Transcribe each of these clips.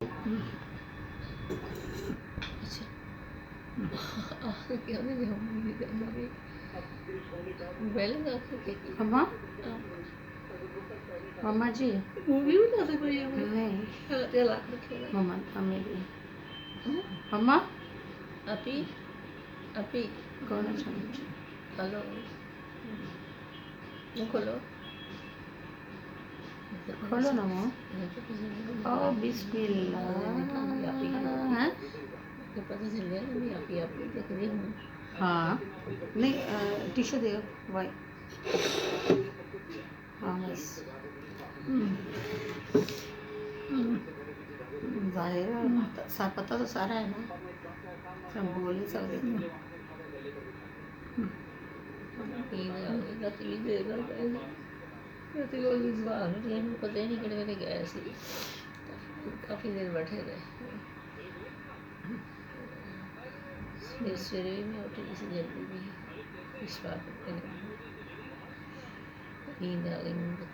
अच्छा क्या नहीं हम हमारी बैलेंस आखिर के मम्मा मम्मा जी मूवी बना दे कोई नहीं चल आखिर खेला मम्मा मम्मी भी मम्मा अपी अपी कौन है चम्मच हेलो खोलो खोलो ना मम्मा ओ बिस्मिल्लाह हैं पता चल गया ना मैं आप ही देख रही हूँ हाँ नहीं टिश्यू दे वाई हाँ बस जाहिर है पता तो सारा है ना हम बोल नहीं सकते राती देर ਨਾਲ ਪਏ ਰਾਤੀ ਕੋਲ ਸਵਾਲ ਨਹੀਂ ਮੈਨੂੰ ਪਤਾ ਹੀ ਨਹੀਂ ਕਿਹੜੇ ਵੇਲੇ ਗਏ ਸੀ ਕਾਫੀ ਦੇਰ ਬੈਠੇ ਰਹੇ ਸਵੇਰੇ ਵੀ ਮੈਂ ਉੱਠ ਗਈ ਸੀ ਜਲਦੀ ਵੀ ਵਿਸ਼ਵਾਸ ਕਰਕੇ ਨੀਂਦ ਆ ਗਈ ਮੈਨੂੰ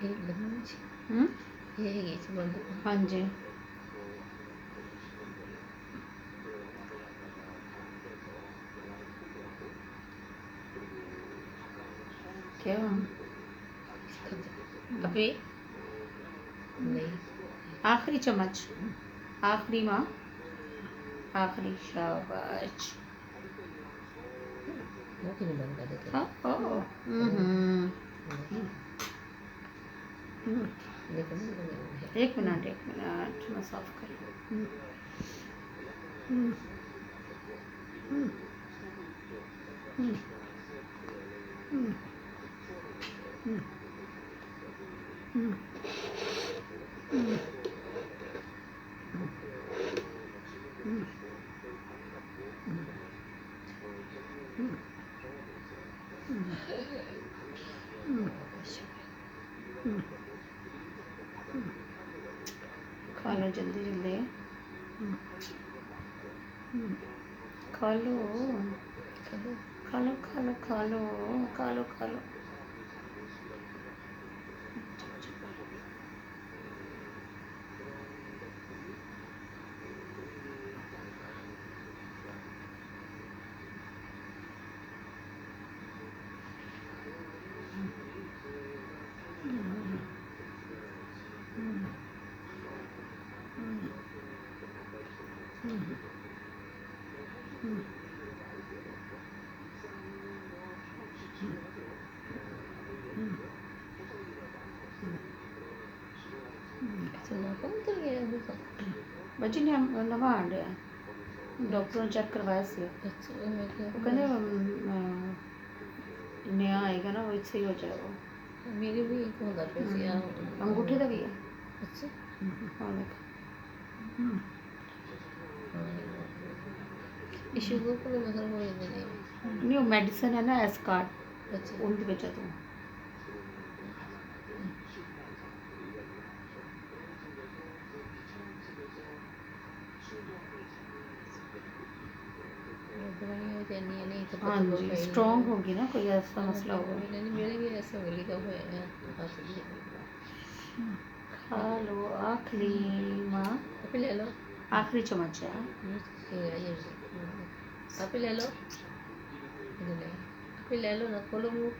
एक बनना ये बंद हाँ जी क्या अभी नहीं आखिरी चम्मच आखिरी माँ आखिरी शाबाश वो क्यों बंद कर देते हाँ ओ देखो एक मिनट मैं साफ कर खा लो जल्दी जल्दी खा लो खा लो खा लो खा लो खा लो खा लो बच्ची ने नवा आंडे डॉक्टर ने चेक करवाया सी वो कहने नया आएगा ना वो सही हो जाएगा मेरे भी एक होता पे अंगूठे का भी है अच्छा हाँ देख शुगर को भी मतलब हो जाने नहीं वो मेडिसिन है ना एस्कार्ट अच्छा उनकी वजह तो हाँ जी स्ट्रॉन्ग होगी ना कोई ऐसा मसला होगा मेरे भी ऐसा गली का है खा लो आखिरी माँ आप ले लो आखिरी चम्मच है आप ले लो आप ले लो ना खोलो मुँह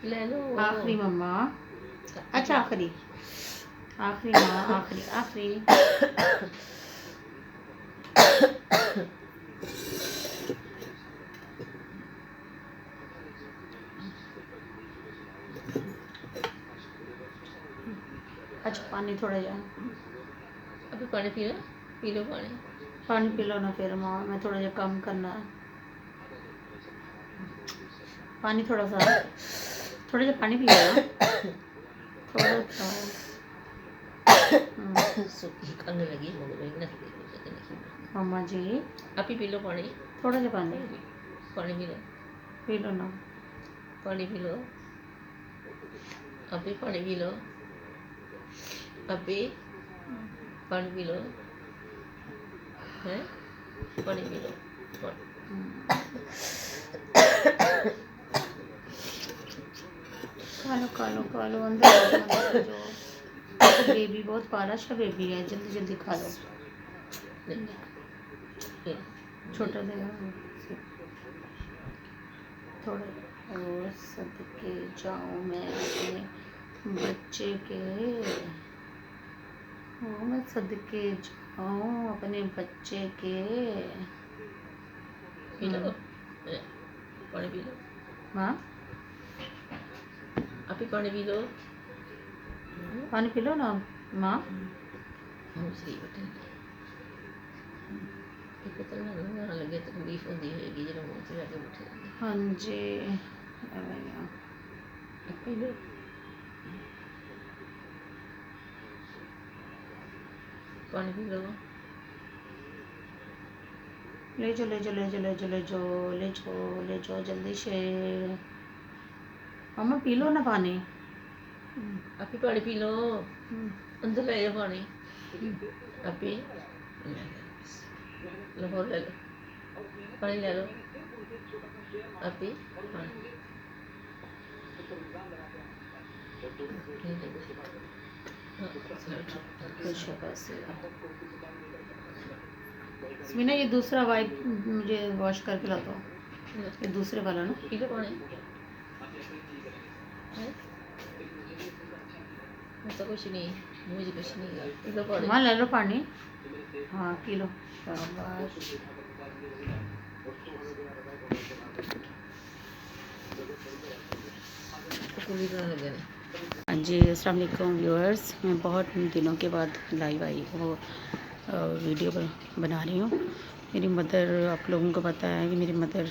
ले लो आखिरी मम्मा अच्छा आखिरी आखिरी माँ आखिरी आखिरी अच्छा पानी थोड़ा जा, अभी पानी पी लो पानी। पानी पी लो ना फिर माँ, मैं थोड़ा जा कम करना है पानी, थोड़ा सा पानी पी लो ना थोड़ा सा। सूखी खाने लगी नहीं। मामा जी आप ही पी लो पानी, थोड़ा सा पानी पानी पी लो ना। पानी पी लो, अभी पानी पी लो, अभी पानी पी लो, है पानी पी लो। खा लो अंदर जो बेबी बहुत पारा सा बेबी है, जल्दी जल्दी खा लो। छोटा देगा थोड़ा। और सदके जाऊँ मैं अपने बच्चे के, ओ मैं सदके जाऊँ अपने बच्चे के। पी लो पानी पी लो हाँ आप ही पानी पी लो। पानी पी लो ना माँ। सही बैठे पता ना लगे तकलीफ होती होगी जब मुँह से जाके बैठे। हाँ जी पी लो पानी पी लो। ले जाओ जल्दी से। मम्मा पी लो ना पानी। आप ही पानी पी लो, अंदर ले जाओ पानी। आप ही लो और ले लो पानी ले लो। आप ही मीना ये दूसरा वाइप मुझे वॉश करके ला दो, ये दूसरे वाला ना। पी लो पानी, मैं तो कुछ नहीं, मुझे कुछ नहीं है। पी लो पानी। हाँ ले लो पानी, हाँ पी लो शाबाश। पूरी तरह लगे हाँ जी अस्सलाम वालेकुम व्यूअर्स, मैं बहुत दिनों के बाद लाइव आई हूँ, वीडियो बना रही हूँ। मेरी मदर, आप लोगों को पता है कि मेरी मदर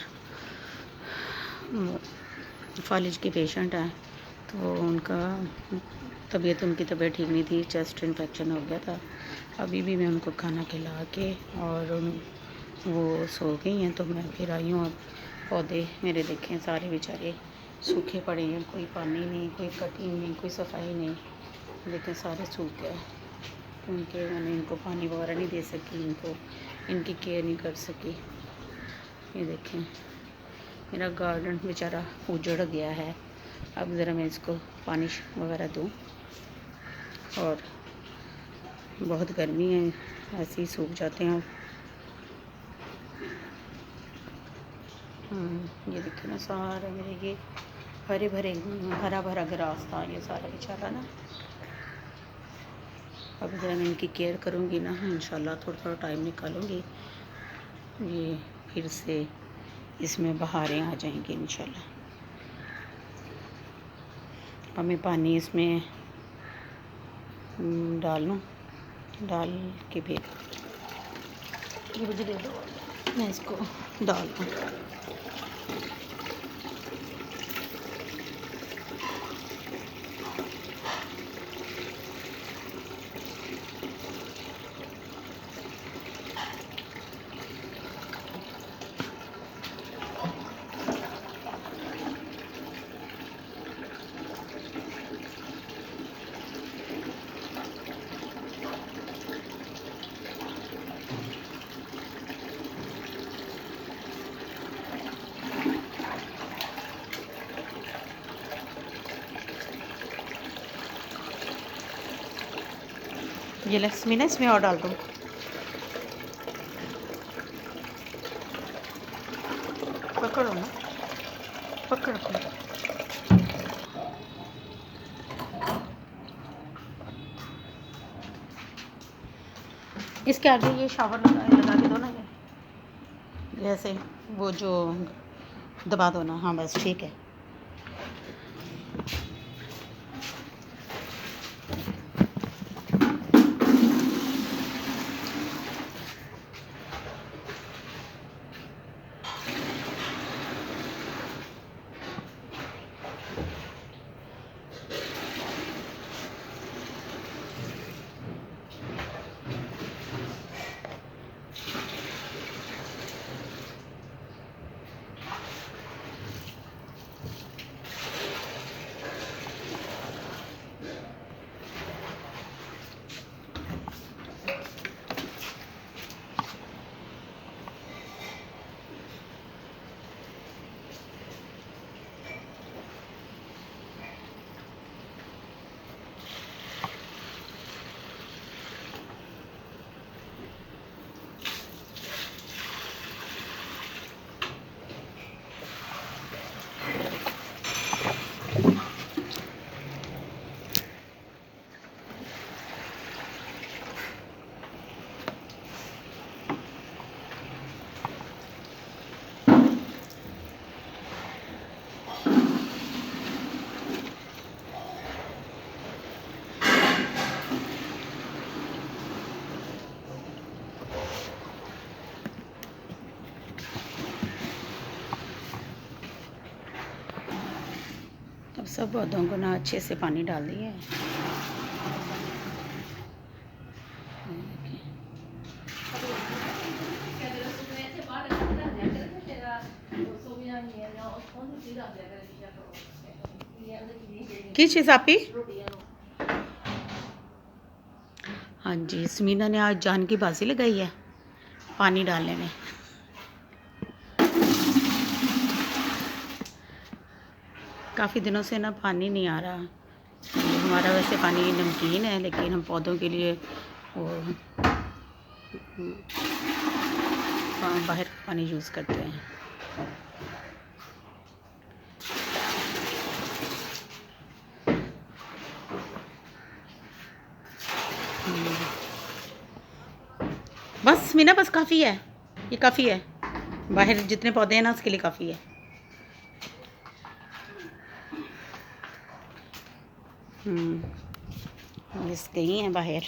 फालिज के पेशेंट हैं, तो उनका उनकी तबीयत ठीक नहीं थी, चेस्ट इन्फेक्शन हो गया था। अभी भी मैं उनको खाना खिला के और वो सो गई हैं, तो मैं फिर आई हूँ। अब पौधे मेरे देखें सारे बेचारे सूखे पड़े हैं, कोई पानी नहीं, कोई कटिंग नहीं, कोई सफाई नहीं, लेकिन सारे सूख गए क्योंकि मैंने इनको पानी वगैरह नहीं दे सकी, इनकी केयर नहीं कर सकी। ये देखें मेरा गार्डन बेचारा उजड़ गया है। अब ज़रा मैं इसको पानी वगैरह दूँ, और बहुत गर्मी है, ऐसे ही सूख जाते हैं। ये देखिए ना सारे मेरे ये हरे भरे हरा भरा ग्रास था, ये सारा बेचारा ना। अब जरा मैं इनकी केयर करूँगी ना, इंशाल्लाह थोड़ा टाइम निकालूँगी, ये फिर से इसमें बहारें आ जाएंगी इंशाल्लाह। अब मैं पानी इसमें डाल के फिर ये मुझे दे दो, मैं इसको डाल दूँ। ये लक्ष्मी ना इसमें और डाल दूँ। पकड़ो ना, पकड़। इसके आगे ये शावर लगा के दो ना, ये ऐसे वो जो दबा दो ना। हाँ बस ठीक है। सब पौधों को ना अच्छे से पानी डाल दिया है। किस चीज़ आपी? हाँ जी, समीना ने आज जान की बाजी लगाई है पानी डालने में। काफ़ी दिनों से ना पानी नहीं आ रहा। हमारा वैसे पानी नमकीन है, लेकिन हम पौधों के लिए वो बाहर का पानी यूज़ करते हैं। बस मीना, बस काफ़ी है, ये काफ़ी है। बाहर जितने पौधे हैं ना उसके लिए काफ़ी है। इस गई हैं बाहर।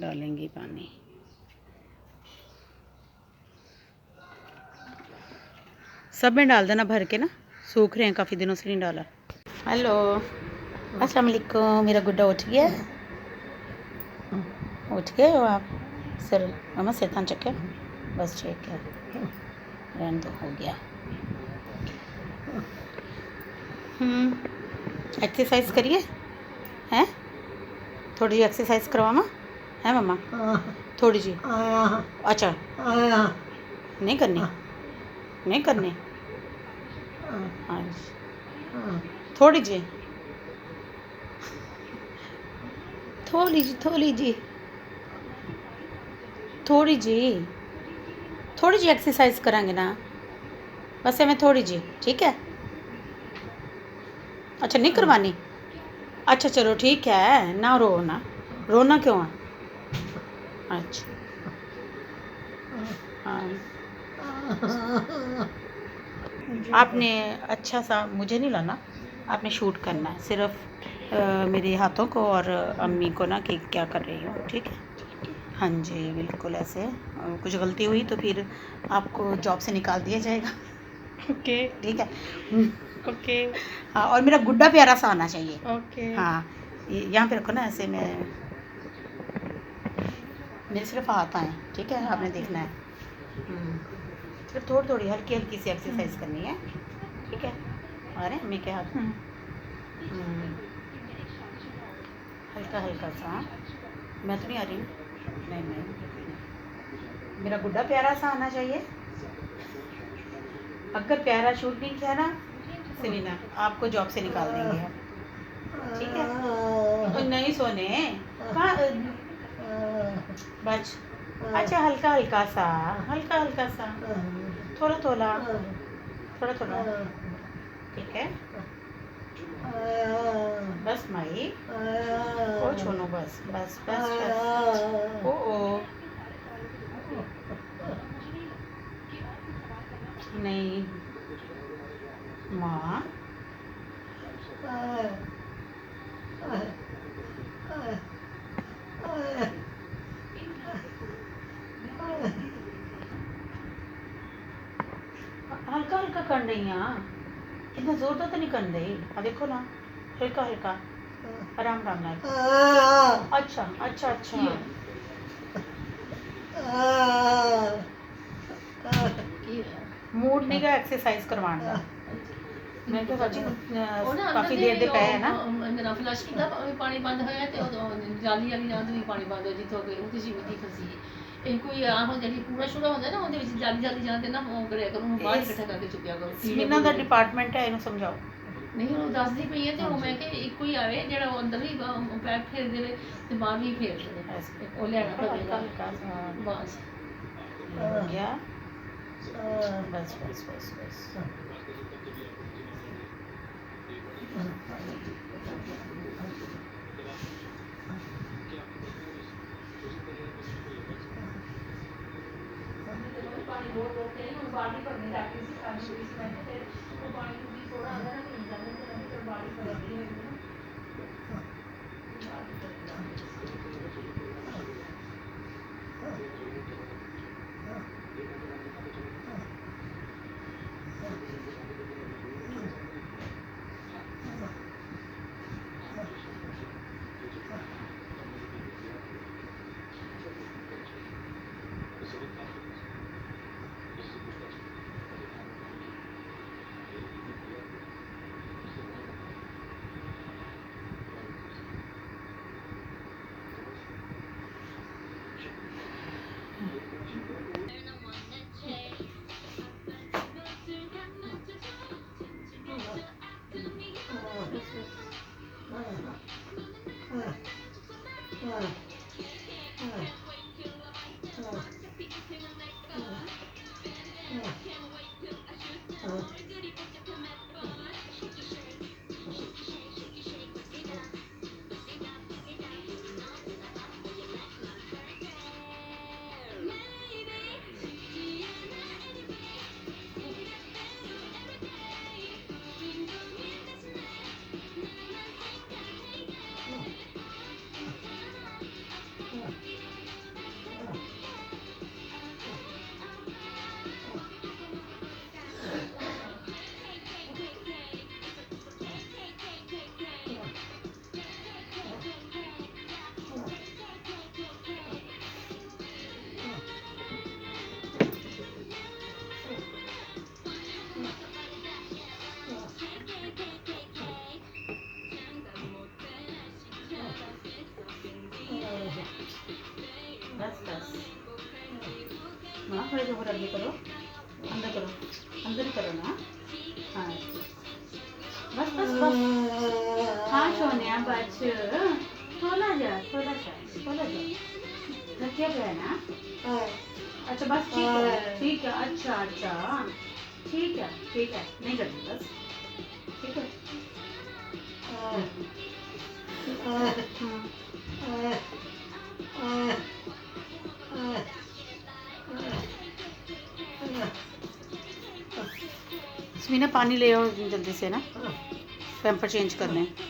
डालेंगे पानी। सब में डाल देना भर के ना, सूख रहे हैं, काफ़ी दिनों से नहीं डाला। हेलो, अस्सलाम वालेकुम। मेरा गुड्डा उठ गया? उठ गए हो आप? सर मम्मा शैतान चक्के बस ठीक है, रहने दो, हो गया। एक्सरसाइज करिए हैं, थोड़ी जी एक्सरसाइज करवामा है मम्मा, थोड़ी जी। अच्छा नहीं करनी, नहीं करनी, हाँ थोड़ी जी, थोड़ी जी, थोड़ी जी, थोड़ी जी, थोड़ी जी एक्सरसाइज करांगे ना, बस हमें थोड़ी जी, ठीक है। अच्छा नहीं करवानी, अच्छा चलो ठीक है, ना रो ना, रोना क्यों है? अच्छा हाँ, आपने अच्छा सा मुझे नहीं लाना, आपने शूट करना है सिर्फ मेरे हाथों को और अम्मी को ना कि क्या कर रही हो, ठीक है। हाँ जी बिल्कुल ऐसे, कुछ गलती हुई तो फिर आपको जॉब से निकाल दिया जाएगा। ओके ठीक है। ओके हाँ, और मेरा गुड्डा प्यारा सा आना चाहिए। ओके हाँ, यहाँ पे रखो ना ऐसे, मैं मेरे सिर्फ हाथ आए, ठीक है, आपने देखना है। सिर्फ थोड़ी थोड़ी हल्की हल्की सी एक्सरसाइज करनी है, ठीक है। आ रहे हैं अम्मी के हाथ, हल्का हल्का सा। मैं तो नहीं आ रही, नहीं नहीं, मेरा गुड्डा प्यारा सा आना चाहिए। अगर प्यारा शूट नहीं किया ना समीना, आपको जॉब से निकाल देंगे हम, ठीक है। नहीं सोने कहाँ बच, अच्छा हल्का हल्का सा, हल्का हल्का सा, थोड़ा थोड़ा, थोड़ा थोड़ा, ठीक है। बस माई, ओ छोनो, बस बस बस बस, ओ नहीं माँ, हल्का हल्का कर रही हैं, इतना जोर तो नहीं कर रही, देखो ना, हल्का हल्का, आराम आराम ना। अच्छा अच्छा अच्छा, मूड नहीं गया एक्सरसाइज करवाने का। मैं तो सच्ची काफी देर दे पे है ना, मेरा फ्लश कीता पानी बंद होया ते जाली वाली जान भी पानी बंद हो जिੱਥੋਂ गई ਉਹਦੀ ਸੀ ਵੀ ਖਸੀ ਇਹ ਕੋਈ ਆਹੋ ਜਿਹੜੀ ਪੂਰਾ ਸ਼ੂੜਾ ਹੁੰਦਾ ਨਾ ਉਹਦੇ ਵਿੱਚ ਜਾਲੀ ਜਾਲੀ ਜਾਂਦੇ ਨਾ ਉਹ ਕਰਿਆ ਕਰੋ, ਬਾਹਰ ਇਕੱਠਾ ਕਰਕੇ ਚੁੱਕਿਆ ਕਰੋ। ਸਮੀਨਾ ਦਾ ਡਿਪਾਰਟਮੈਂਟ ਹੈ, ਇਹਨੂੰ ਸਮਝਾਓ। ਨਹੀਂ ਉਹ ਦੱਸਦੀ ਪਈ ਹੈ ਤੇ ਉਹ ਮੈਂ ਕਿ ਇੱਕੋ ਹੀ ਆਵੇ ਜਿਹੜਾ ਉਹ ਅੰਦਰ ਵੀ ਪੈਰ ਫੇਰ ਦੇਵੇ ਤੇ ਬਾਹਰ ਵੀ ਫੇਰ ਦੇਵੇ, ਉਹ ਲੈਣਾ ਪਵੇਗਾ ਬਸ। हो गया, बस बस बस बस। बस बस हाँ, थोड़े से ऊपर अगली करो, अंदर करो, अंदर ही करो ना। हाँ बस बस बस। हाँ सोनिया बच, थोड़ा जा रखिए गया ना। अच्छा बस ठीक है, अच्छा अच्छा ठीक है, नहीं करती बस, ठीक है। इसमें ना पानी ले आओ जल्दी से ना, पैम्पर चेंज करने हैं।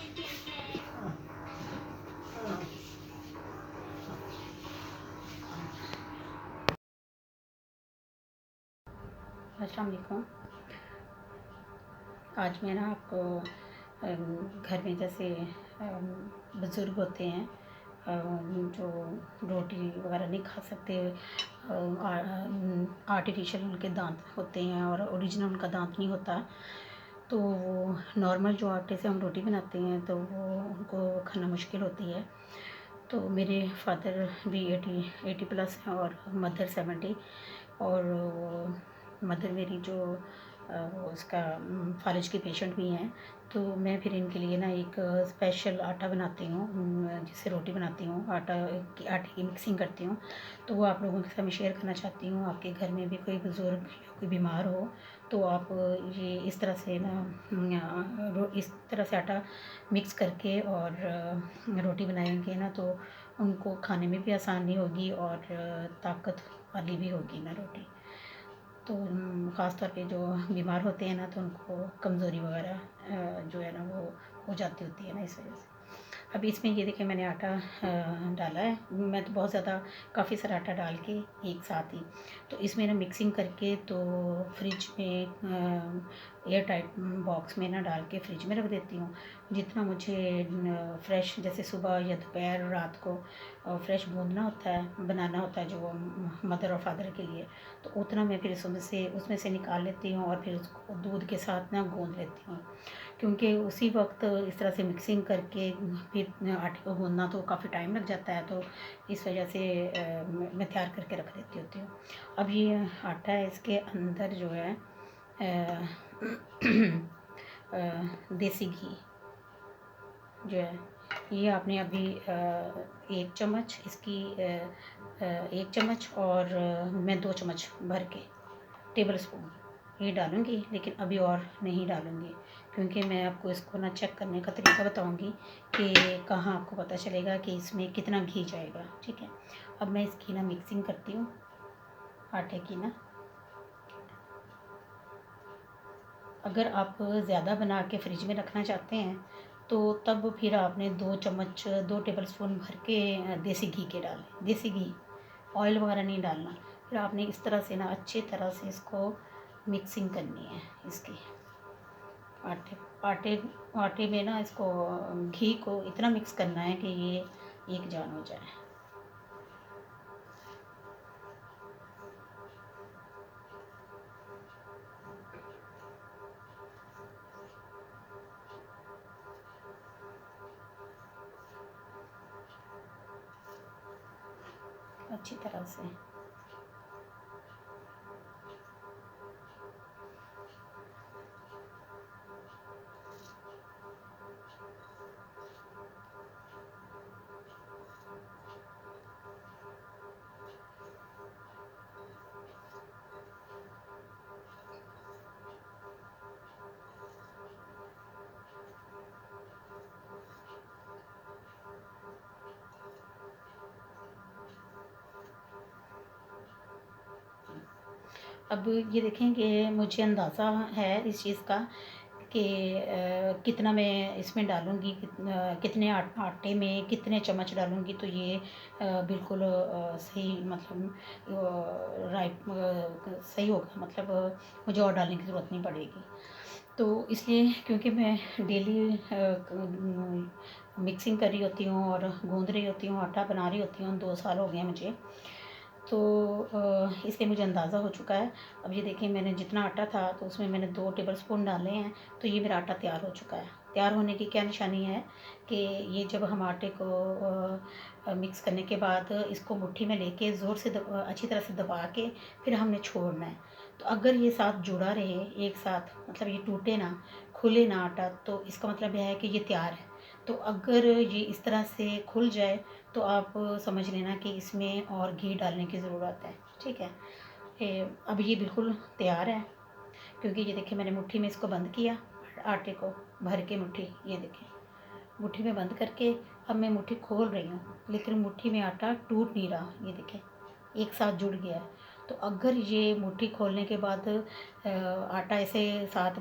अस्सलाम वालेकुम। आज मैं ना आपको घर में जैसे बुज़ुर्ग होते हैं जो रोटी वगैरह नहीं खा सकते, आर्टिफिशियल उनके दांत होते हैं और ओरिजिनल उनका दांत नहीं होता, तो वो नॉर्मल जो आटे से हम रोटी बनाते हैं तो वो उनको खाना मुश्किल होती है। तो मेरे फादर भी 80 प्लस हैं और मदर 70, और मदर मेरी जो उसका फालिज की पेशेंट भी हैं। तो मैं फिर इनके लिए ना एक स्पेशल आटा बनाती हूँ, जिससे रोटी बनाती हूँ, आटे की मिक्सिंग करती हूँ। तो वो आप लोगों के साथ मैं शेयर करना चाहती हूँ। आपके घर में भी कोई बुज़ुर्ग या कोई बीमार हो तो आप ये इस तरह से ना इस तरह से आटा मिक्स करके और रोटी बनाएंगे ना, तो उनको खाने में भी आसानी होगी और ताकत वाली भी होगी ना रोटी। तो ख़ास तौर पे जो बीमार होते हैं ना, तो उनको कमज़ोरी वगैरह जो है ना वो हो जाती होती है ना, इस वजह से। अब इसमें ये देखिए मैंने आटा डाला है, मैं तो बहुत ज़्यादा काफ़ी सारा आटा डाल के एक साथ ही, तो इसमें ना मिक्सिंग करके तो फ्रिज में एयर टाइट बॉक्स में ना डाल के फ्रिज में रख देती हूँ। जितना मुझे फ्रेश जैसे सुबह या दोपहर रात को फ्रेश गूँदना होता है, बनाना होता है जो मदर और फादर के लिए, तो उतना मैं फिर उसमें से निकाल लेती हूँ और फिर उसको दूध के साथ ना गूँद लेती हूँ, क्योंकि उसी वक्त इस तरह से मिक्सिंग करके फिर आटे को गूँदना तो काफ़ी टाइम लग जाता है, तो इस वजह से मैं तैयार करके रख देती होती हूँ। अब ये आटा है, इसके अंदर जो है देसी घी जो है, ये आपने अभी 1 चम्मच इसकी 1 चम्मच और मैं 2 चम्मच भर के टेबल स्पून ये डालूँगी, लेकिन अभी और नहीं डालूँगी, क्योंकि मैं आपको इसको ना चेक करने का तरीका बताऊँगी कि कहाँ आपको पता चलेगा कि इसमें कितना घी जाएगा। ठीक है, अब मैं इसकी ना मिक्सिंग करती हूँ आटे की ना। अगर आप ज़्यादा बना के फ्रिज में रखना चाहते हैं तो तब फिर आपने 2 टेबल स्पून भर के देसी घी के डालें, देसी घी, ऑयल वगैरह नहीं डालना। फिर आपने इस तरह से ना अच्छी तरह से इसको मिक्सिंग करनी है इसकी आटे आटे आटे में ना इसको घी को इतना मिक्स करना है कि ये एक जान हो जाए। अच्छी तरह से अब ये देखें कि मुझे अंदाज़ा है इस चीज़ का कि कितना मैं इसमें डालूँगी, कितने आटे में कितने चम्मच डालूँगी, तो ये बिल्कुल सही मतलब राइट सही होगा, मतलब मुझे और डालने की ज़रूरत नहीं पड़ेगी। तो इसलिए क्योंकि मैं डेली मिक्सिंग कर रही होती हूँ और गूँध रही होती हूँ, आटा बना रही होती हूँ, 2 साल हो गए मुझे, तो इसलिए मुझे अंदाज़ा हो चुका है। अब ये देखिए मैंने जितना आटा था तो उसमें मैंने 2 टेबलस्पून डाले हैं, तो ये मेरा आटा तैयार हो चुका है। तैयार होने की क्या निशानी है कि ये जब हम आटे को मिक्स करने के बाद इसको मुट्ठी में लेके ज़ोर से अच्छी तरह से दबा के फिर हमने छोड़ना है। तो अगर ये साथ जुड़ा रहे एक साथ, मतलब ये टूटे ना, खुले ना आटा, तो इसका मतलब यह है कि ये तैयार है। तो अगर ये इस तरह से खुल जाए तो आप समझ लेना कि इसमें और घी डालने की ज़रूरत है। ठीक है, अब ये बिल्कुल तैयार है, क्योंकि ये देखिए मैंने मुट्ठी में इसको बंद किया, आटे को भर के मुट्ठी, ये देखिए मुट्ठी में बंद करके अब मैं मुट्ठी खोल रही हूँ, लेकिन मुट्ठी में आटा टूट नहीं रहा। ये देखिए एक साथ जुड़ गया है। तो अगर ये मुट्ठी खोलने के बाद आटा ऐसे साथ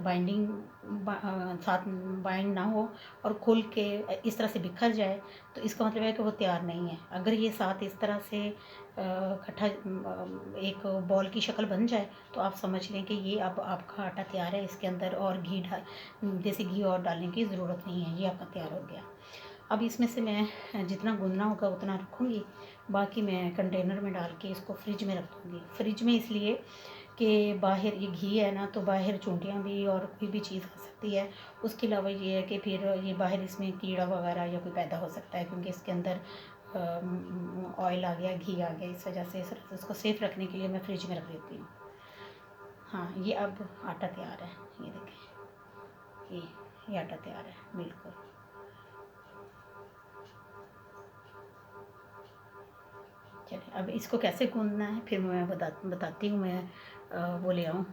साथ बाइंड ना हो और खुल के इस तरह से बिखर जाए, तो इसका मतलब है कि वो तैयार नहीं है। अगर ये साथ इस तरह से इकट्ठा एक बॉल की शक्ल बन जाए, तो आप समझ लें कि ये अब आपका आटा तैयार है। इसके अंदर और देसी घी और डालने की ज़रूरत नहीं है, ये आपका तैयार हो गया। अब इसमें से मैं जितना गूंदना होगा उतना रखूँगी, बाकी मैं कंटेनर में डाल के इसको फ्रिज में रख दूँगी। फ्रिज में इसलिए कि बाहर ये घी है ना, तो बाहर चूंटियाँ भी और कोई भी चीज़ आ सकती है। उसके अलावा ये है कि फिर ये बाहर इसमें कीड़ा वगैरह या कोई पैदा हो सकता है, क्योंकि इसके अंदर ऑयल आ गया, घी आ गया। इस वजह से सिर्फ इसको सेफ़ रखने के लिए मैं फ्रिज में रख देती हूँ। हाँ, ये अब आटा तैयार है। ये देखें, ये आटा तैयार है बिल्कुल। चलिए अब इसको कैसे गूँदना है फिर मैं बताती हूँ। मैं वो ले आऊँ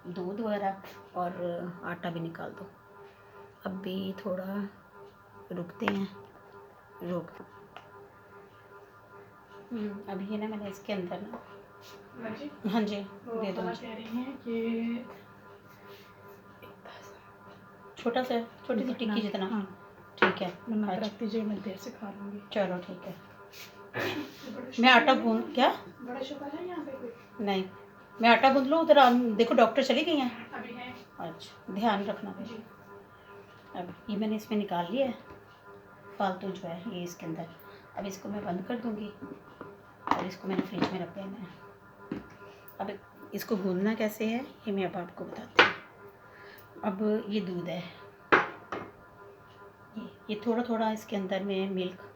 दूध वगैरह और आटा भी निकाल दो। अब भी थोड़ा रुकते हैं, अभी ये ना मैंने इसके अंदर ना, हाँ जी दे दो। कह रही हैं कि छोटा सा, छोटी सी टिक्की जितना। हाँ ठीक है, अच्छा रख दीजिए, मैं देर से खा लूँगी। चलो ठीक है। मैं आटा गूँध, क्या बड़ा शुगर है यहाँ पे कोई? नहीं, मैं आटा गूँध लूँ। उधर देखो डॉक्टर चली गई हैं। अभी है। अच्छा, ध्यान रखना फिर। जी। अब ये मैंने इसमें निकाल लिया है फालतू जो है ये इसके अंदर। अब इसको मैं बंद कर दूँगी और इसको मैंने फ्रिज में रख देना है। अब इसको गूँधना कैसे है ये मैं अब आपको बताती हूँ। अब ये दूध है, ये थोड़ा थोड़ा इसके अंदर मैं मिल्क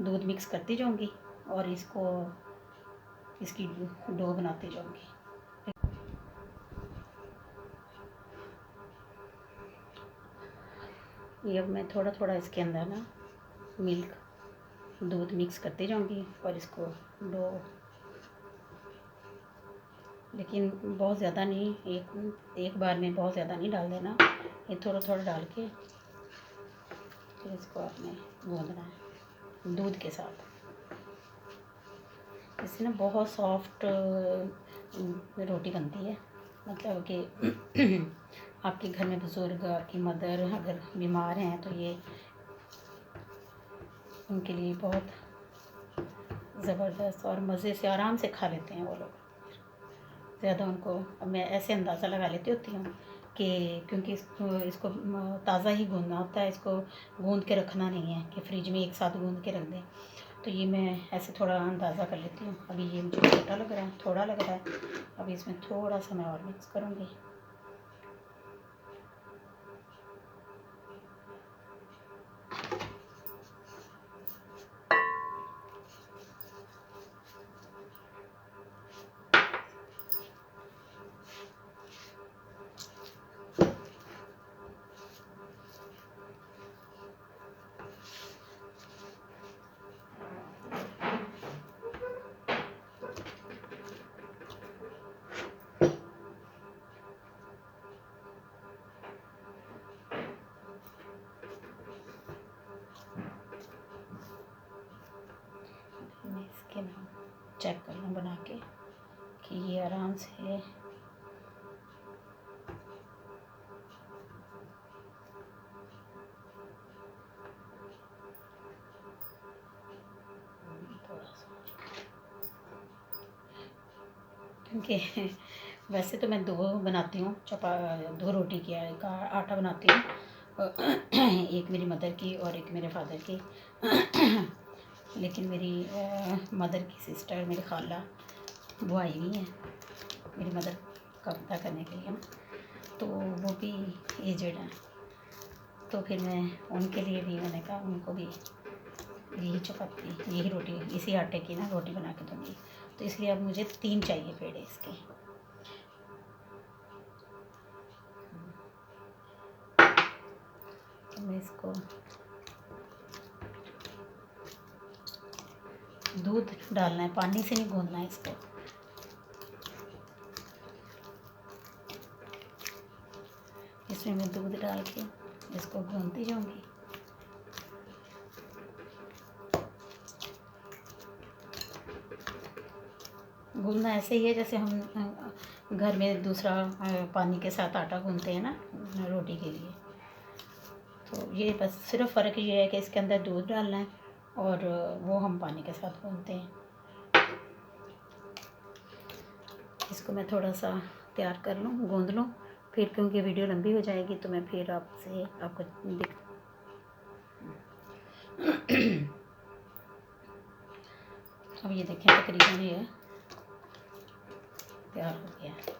दूध मिक्स करती जाऊँगी और इसकी डो बनाती जाऊँगी। ये अब मैं थोड़ा थोड़ा इसके अंदर ना मिल्क दूध मिक्स करती जाऊँगी और इसको डो, लेकिन बहुत ज़्यादा नहीं, एक बार में बहुत ज़्यादा नहीं डाल देना। ये थोड़ा थोड़ा डाल के फिर इसको आपने गूँधना है दूध के साथ। इससे ना बहुत सॉफ्ट रोटी बनती है। मतलब कि आपके घर में बुज़ुर्ग, आपकी मदर अगर बीमार हैं तो ये उनके लिए बहुत ज़बरदस्त और मज़े से आराम से खा लेते हैं वो लोग। ज़्यादा उनको, अब मैं ऐसे अंदाज़ा लगा लेती होती हूँ कि क्योंकि इसको ताज़ा ही गूँधना होता है, इसको गूँध के रखना नहीं है कि फ्रिज में एक साथ गूँध के रख दें। तो ये मैं ऐसे थोड़ा अंदाज़ा कर लेती हूँ। अभी ये मुझे छोटा लग रहा है, थोड़ा लग रहा है। अभी इसमें थोड़ा सा मैं और मिक्स करूँगी। मैं इसके नाम चेक कर लूँ बना के कि ये आराम से थोड़ा सा, क्योंकि वैसे तो मैं 2 बनाती हूँ 2 रोटी की का आटा बनाती हूँ। एक मेरी मदर की और एक मेरे फादर की। लेकिन मेरी मदर की सिस्टर, मेरी खाला, वो आई हुई हैं मेरी मदर का पता करने के लिए ना, तो वो भी एजेड हैं। तो फिर मैं उनके लिए भी मैंने कहा उनको भी यही चपाती, यही रोटी, इसी आटे की ना रोटी बना के दूँगी। तो इसलिए अब मुझे 3 चाहिए पेड़े इसके। तो मैं इसको दूध डालना है, पानी से नहीं गूँथना है इसको। इसमें मैं दूध डाल के इसको गूँथती जाऊँगी। गूँथना ऐसे ही है जैसे हम घर में दूसरा पानी के साथ आटा गूँथते हैं ना रोटी के लिए। तो ये बस सिर्फ फ़र्क ये है कि इसके अंदर दूध डालना है और वो हम पानी के साथ गूँथते हैं। इसको मैं थोड़ा सा तैयार कर लूँ, गूँथ लूँ, फिर क्योंकि वीडियो लंबी हो जाएगी तो मैं फिर आपको अब ये देखें तकरीबन ये तैयार हो गया है।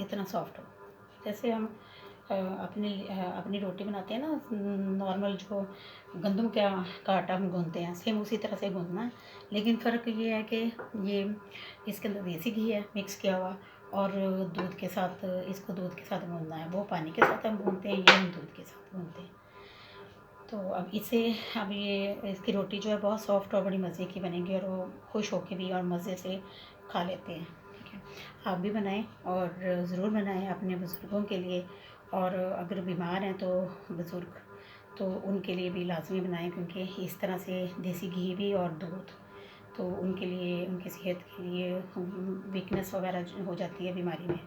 इतना सॉफ्ट हो जैसे हम अपनी रोटी बनाते हैं ना, नॉर्मल जो गंदम का आटा हम गूँथते हैं, सेम उसी तरह से गूँथना है। लेकिन फ़र्क ये है कि ये इसके अंदर देसी घी है मिक्स किया हुआ, और दूध के साथ, इसको दूध के साथ गूँथना है। वो पानी के साथ हम गूँथते हैं, ये हम दूध के साथ गूँथते हैं। तो अब ये इसकी रोटी जो है बहुत सॉफ्ट और बड़ी मज़े की बनेगी, और वो खुश होके भी और मज़े से खा लेते हैं। ठीक है, आप भी बनाएं और ज़रूर बनाएं अपने बुज़ुर्गों के लिए, और अगर बीमार हैं तो बुज़ुर्ग, तो उनके लिए भी लाजमी बनाएं, क्योंकि इस तरह से देसी घी भी और दूध तो उनके लिए, उनकी सेहत के लिए वीकनेस वगैरह हो जाती है बीमारी में,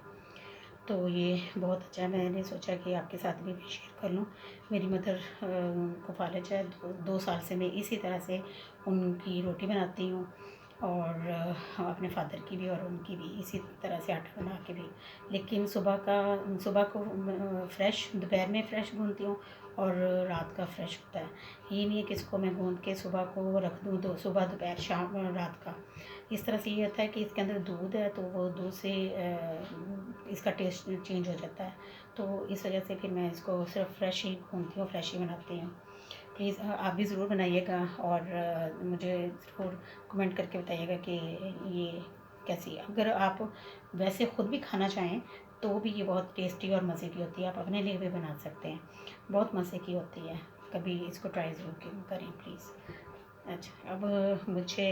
तो ये बहुत अच्छा है। मैंने सोचा कि आपके साथ भी शेयर कर लूँ। मेरी मदर को फालज है, 2 साल से मैं इसी तरह से उनकी रोटी बनाती हूँ, और अपने फादर की भी और उनकी भी इसी तरह से आटा बना के भी। लेकिन सुबह को फ्रेश, दोपहर में फ्रेश गूँथती हूँ, और रात का फ्रेश होता है। ये नहीं है कि इसको मैं गूँथ के सुबह को रख दूँ, तो सुबह दोपहर शाम रात का। इस तरह से ये होता है कि इसके अंदर दूध है, तो वो दूध से इसका टेस्ट चेंज हो जाता है। तो इस वजह से फिर मैं इसको सिर्फ फ्रेश ही गूँथती हूँ, फ्रेश ही बनाती हूँ। प्लीज़ आप भी ज़रूर बनाइएगा, और मुझे ज़रूर कमेंट करके बताइएगा कि ये कैसी है। अगर आप वैसे ख़ुद भी खाना चाहें तो भी ये बहुत टेस्टी और मज़े की होती है। आप अपने लिए भी बना सकते हैं, बहुत मज़े की होती है। कभी इसको ट्राई ज़रूर करें प्लीज़। अच्छा, अब मुझे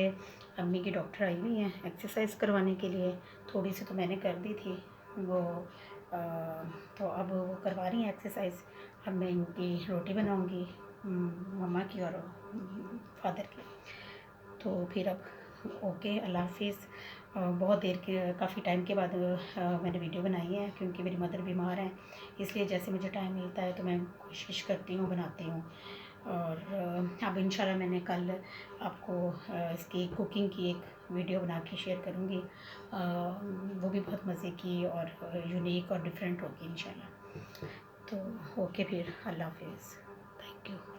अम्मी की डॉक्टर आई हुई हैं एक्सरसाइज करवाने के लिए। थोड़ी सी तो मैंने कर दी थी वो, तो अब वो करवा रही हैं एक्सरसाइज। अब मैं इनकी रोटी बनाऊंगी, मम्मा की और फादर की। तो फिर अब ओके, अल्लाह हाफिज़। बहुत देर के, काफ़ी टाइम के बाद मैंने वीडियो बनाई है, क्योंकि मेरी मदर बीमार हैं, इसलिए जैसे मुझे टाइम मिलता है तो मैं कोशिश करती हूँ, बनाती हूँ। और अब इंशाल्लाह मैंने कल आपको इसकी कुकिंग की एक वीडियो बना के शेयर करूँगी। वो भी बहुत मज़े की और यूनिक और डिफरेंट होगी इंशाल्लाह। तो ओके, फिर अल्लाह हाफिज़, थैंक यू।